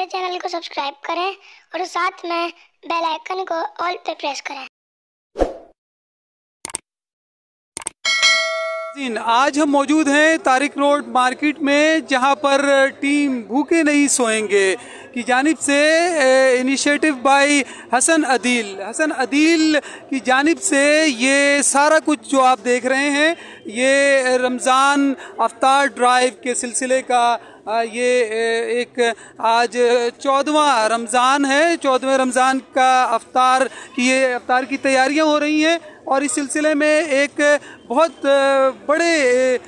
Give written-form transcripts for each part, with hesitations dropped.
Channel को subscribe करें और साथ में बेल आइकन को ऑल पे प्रेस करें। आज हम मौजूद हैं तारिक रोड मार्केट में, जहां पर टीम भूखे नहीं सोएंगे की जानिब से इनिशिएटिव बाय हसन अदील की जानिब से ये सारा कुछ जो आप देख रहे हैं ये रमज़ान अफ्तार ड्राइव के सिलसिले का ये एक आज 14वां रमज़ान है। 14वें रमज़ान का अफ्तार की तैयारियां हो रही हैं और इस सिलसिले में एक बहुत बड़े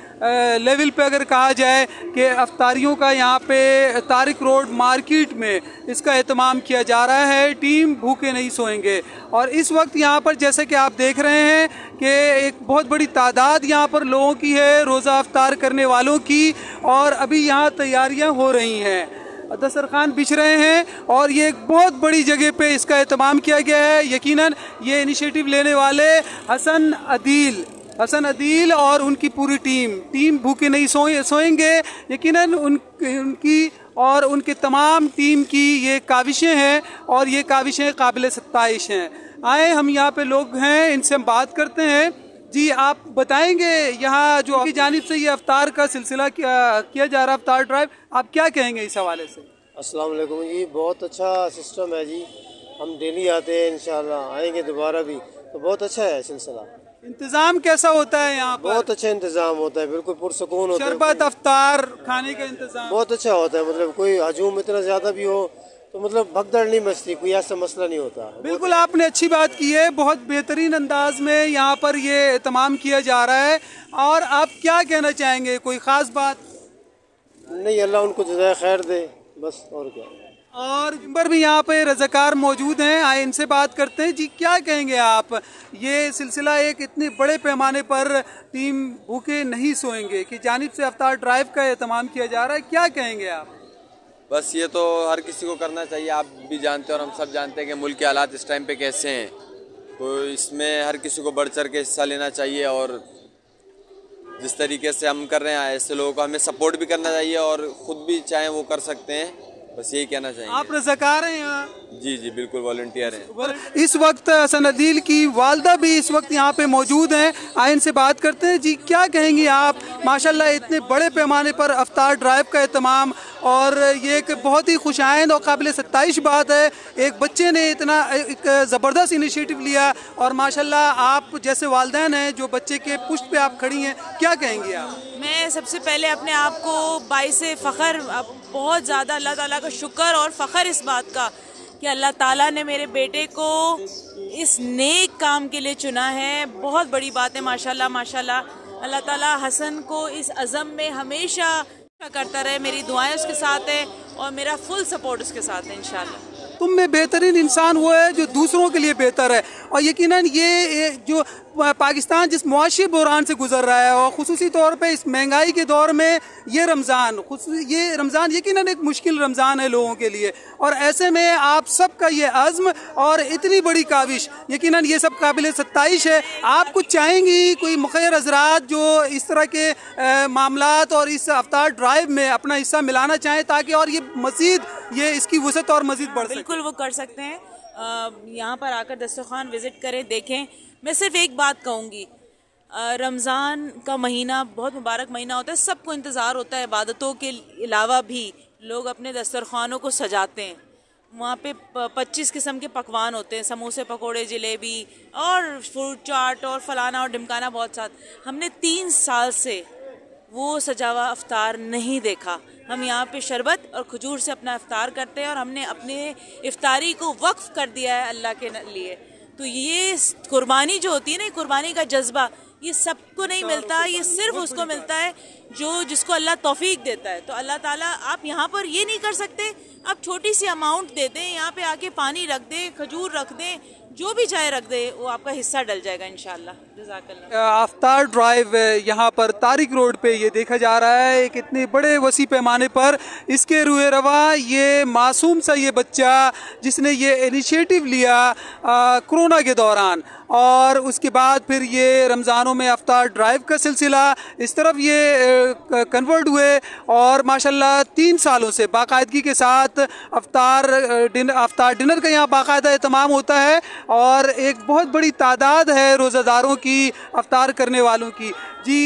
लेवल पे अगर कहा जाए कि अफ्तारियों का यहाँ पे तारिक रोड मार्केट में इसका एहतमाम किया जा रहा है। टीम भूखे नहीं सोएंगे और इस वक्त यहाँ पर जैसे कि आप देख रहे हैं कि एक बहुत बड़ी तादाद यहाँ पर लोगों की है, रोज़ा अफ्तार करने वालों की, और अभी यहाँ तैयारियाँ हो रही हैं, दस्तरखान बिछ रहे हैं और ये एक बहुत बड़ी जगह पे इसका एहतमाम किया गया है। यकीनन ये इनिशिएटिव लेने वाले हसन अदील और उनकी पूरी टीम भूखे नहीं सोएंगे। यकीनन उनकी और उनके तमाम टीम की ये काविशें हैं और ये काविशें काबिल सत्ताइश हैं। आए हम यहाँ पे लोग हैं, इनसे हम बात करते हैं। जी, आप बताएंगे यहाँ जो आपकी जानिब से ये अफ्तार का सिलसिला किया जा रहा है, अफ्तार ड्राइव, आप क्या कहेंगे इस हवाले से? अस्सलाम वालेकुम जी, बहुत अच्छा सिस्टम है जी। हम डेली आते हैं, इंशाल्लाह आएंगे दोबारा भी, तो बहुत अच्छा है सिलसिला। इंतजाम कैसा होता है यहाँ पर? बहुत अच्छा इंतजाम होता है, बिल्कुल पुरसकून होता है। शरबत अफ्तार खाने का इंतजाम बहुत अच्छा होता है, मतलब कोई हजूम इतना ज्यादा भी हो तो मतलब भगदड़ नहीं मचती, कोई ऐसा मसला नहीं होता। बिल्कुल आपने अच्छी बात की है, बहुत बेहतरीन अंदाज में यहाँ पर ये तमाम किया जा रहा है। और आप क्या कहना चाहेंगे, कोई खास बात? नहीं, अल्लाह उनको जज़ाए खैर दे, बस और क्या। और पर भी यहाँ पे रज़ाकार मौजूद हैं, आए इनसे बात करते हैं। जी, क्या कहेंगे आप, ये सिलसिला एक इतने बड़े पैमाने पर टीम भूखे नहीं सोएंगे की जानिब से अफ्तार ड्राइव का एहतमाम किया जा रहा है, क्या कहेंगे आप? बस ये तो हर किसी को करना चाहिए। आप भी जानते हैं और हम सब जानते हैं कि मुल्क के हालात इस टाइम पे कैसे हैं, तो इसमें हर किसी को बढ़ चढ़ के हिस्सा लेना चाहिए और जिस तरीके से हम कर रहे हैं ऐसे लोगों को हमें सपोर्ट भी करना चाहिए और ख़ुद भी चाहे वो कर सकते हैं, बस यही कहना चाहिए। आप रज़ाकार हैं यहाँ? जी जी बिल्कुल, वॉलंटियर हैं। इस वक्त हसन अदील की वालदा भी इस वक्त यहाँ पे मौजूद हैं, आए इनसे बात करते हैं। जी, क्या कहेंगी आप, माशाल्लाह इतने बड़े पैमाने पर अफ्तार ड्राइव का एहतमाम, और ये एक बहुत ही खुशाइंद और काबिल सत्ताइश बात है, एक बच्चे ने इतना एक ज़बरदस्त इनिशिएटिव लिया और माशाल्लाह आप जैसे वालिदैन हैं जो बच्चे के पुष्ट पे आप खड़ी हैं, क्या कहेंगी आप? मैं सबसे पहले अपने आप को बाइसे फ़ख्र, बहुत ज़्यादा अल्लाह ताला का शुक्र और फ़ख्र इस बात का कि अल्लाह ताला ने मेरे बेटे को इस नेक काम के लिए चुना है। बहुत बड़ी बात है, माशाल्लाह माशाल्लाह। अल्लाह ताला हसन को इस अज़म में हमेशा करता रहे, मेरी दुआएं उसके साथ है और मेरा फुल सपोर्ट उसके साथ है इंशाल्लाह। तुम में बेहतरीन इंसान वो है जो दूसरों के लिए बेहतर है, और यकीनन ये जो पाकिस्तान जिस मुआशी बहरान से गुजर रहा है और ख़ुसूसी तौर पे इस महंगाई के दौर में ये रमज़ान यकीनन एक मुश्किल रमज़ान है लोगों के लिए, और ऐसे में आप सबका ये अज़्म और इतनी बड़ी काविश, यकीनन ये सब काबिल सत्ताइश है। आप कुछ चाहेंगी कोई मुखैर हज़रात जो इस तरह के मामलात और इस अफ्तार ड्राइव में अपना हिस्सा मिलाना चाहें ताकि और ये मज़ीद ये इसकी वसअत और मज़ीद बढ़ सके? बिल्कुल वो कर सकते हैं, यहाँ पर आकर दस्तरखान विज़िट करें, देखें। मैं सिर्फ एक बात कहूँगी, रमज़ान का महीना बहुत मुबारक महीना होता है, सबको इंतज़ार होता है, इबादतों के अलावा भी लोग अपने दस्तरखानों को सजाते हैं। वहाँ पे 25 किस्म के पकवान होते हैं, समोसे, पकोड़े, जलेबी और फ्रूट चाट और फलाना और ढिमकाना, बहुत साथ। हमने 3 साल से वो सजा हुआ अफ्तार नहीं देखा। हम यहाँ पे शरबत और खजूर से अपना इफ्तार करते हैं और हमने अपने इफ्तारी को वक्फ कर दिया है अल्लाह के लिए। तो ये कुर्बानी जो होती है ना, कुर्बानी का जज्बा, ये सबको नहीं मिलता, ये सिर्फ उसको मिलता है जिसको अल्लाह तौफीक देता है। तो अल्लाह ताला, आप यहाँ पर ये नहीं कर सकते, आप छोटी सी अमाउंट दे दें, यहाँ पे आके पानी रख दें, खजूर रख दें, जो भी चाहे रख दे वो आपका हिस्सा डल जाएगा इंशाल्लाह। जज़ाकल्लाह। आफ्तार ड्राइव यहाँ पर तारिक रोड पे ये देखा जा रहा है एक इतने बड़े वसी पैमाने पर इसके रुए रवा ये मासूम सा ये बच्चा जिसने ये इनिशिएटिव लिया कोरोना के दौरान और उसके बाद फिर ये रमज़ानों में अफ्तार ड्राइव का सिलसिला इस तरफ ये कन्वर्ट हुए और माशाल्लाह 3 सालों से बाकायदगी के साथ अफ्तार डिनर का यहाँ बाकायदा एहतमाम होता है और एक बहुत बड़ी तादाद है रोज़ादारों की अफ्तार करने वालों की। जी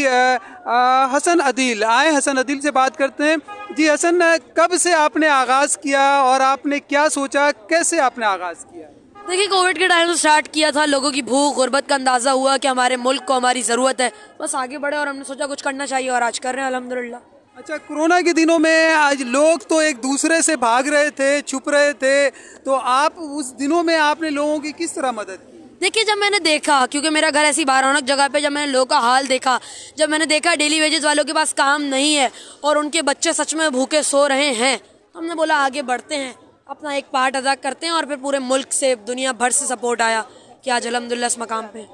हसन अदील आए, हसन अदील से बात करते हैं। जी हसन, कब से आपने आगाज़ किया और आपने क्या सोचा, कैसे आपने आगाज़ किया? देखिए, कोविड के टाइम से स्टार्ट किया था, लोगों की भूख गुर्बत का अंदाज़ा हुआ कि हमारे मुल्क को हमारी ज़रूरत है, बस आगे बढ़े और हमने सोचा कुछ करना चाहिए और आज कर रहे हैं अल्हम्दुलिल्लाह। अच्छा, कोरोना के दिनों में आज लोग तो एक दूसरे से भाग रहे थे, छुप रहे थे, तो आप उस दिनों में आपने लोगों की किस तरह मदद की? देखिए, जब मैंने देखा, क्योंकि मेरा घर ऐसी बारौनक जगह पे, जब मैंने लोगों का हाल देखा, जब मैंने देखा डेली वेजेस वालों के पास काम नहीं है और उनके बच्चे सच में भूखे सो रहे हैं, हमने बोला आगे बढ़ते हैं, अपना एक पार्ट अदा करते हैं और फिर पूरे मुल्क से दुनिया भर से सपोर्ट आया कि आज अल्हम्दुलिल्लाह इस मकाम पे।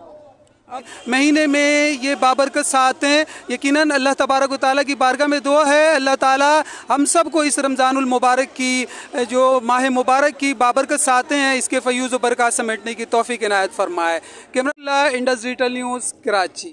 महीने में ये बाबरकत साथ हैं, यकीनन अल्लाह तबारक व तआला की बारगाह में दुआ है अल्लाह ताला हम सब को इस रमज़ानुल मुबारक की जो माह मुबारक की बाबरकत साथ हैं इसके फ़यूज़ व बरक़ात समेटने की तौफ़ीक़ इनायत फरमाए। Camera Indus digital news Karachi.